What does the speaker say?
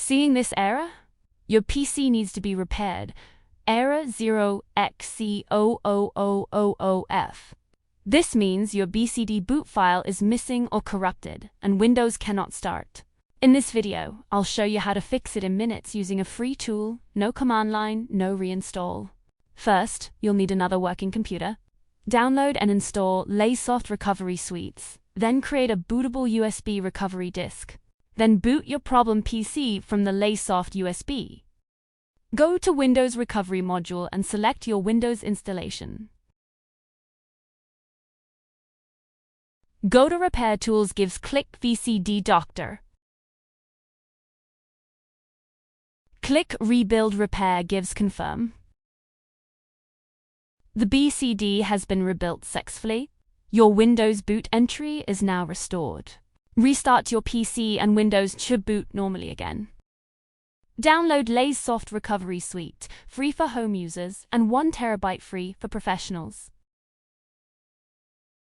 Seeing this error? Your PC needs to be repaired. Error 0xC00000F. This means your BCD boot file is missing or corrupted, and Windows cannot start. In this video, I'll show you how to fix it in minutes using a free tool, no command line, no reinstall. First, you'll need another working computer. Download and install Lazesoft Recovery Suite. Then create a bootable USB recovery disk. Then boot your problem PC from the Lazesoft USB. Go to Windows Recovery module and select your Windows installation. Go to Repair Tools, click BCD Doctor. Click Rebuild Repair, confirm. The BCD has been rebuilt successfully. Your Windows boot entry is now restored. Restart your PC and Windows should boot normally again. Download Lazesoft Recovery Suite, free for home users and 1 TB free for professionals.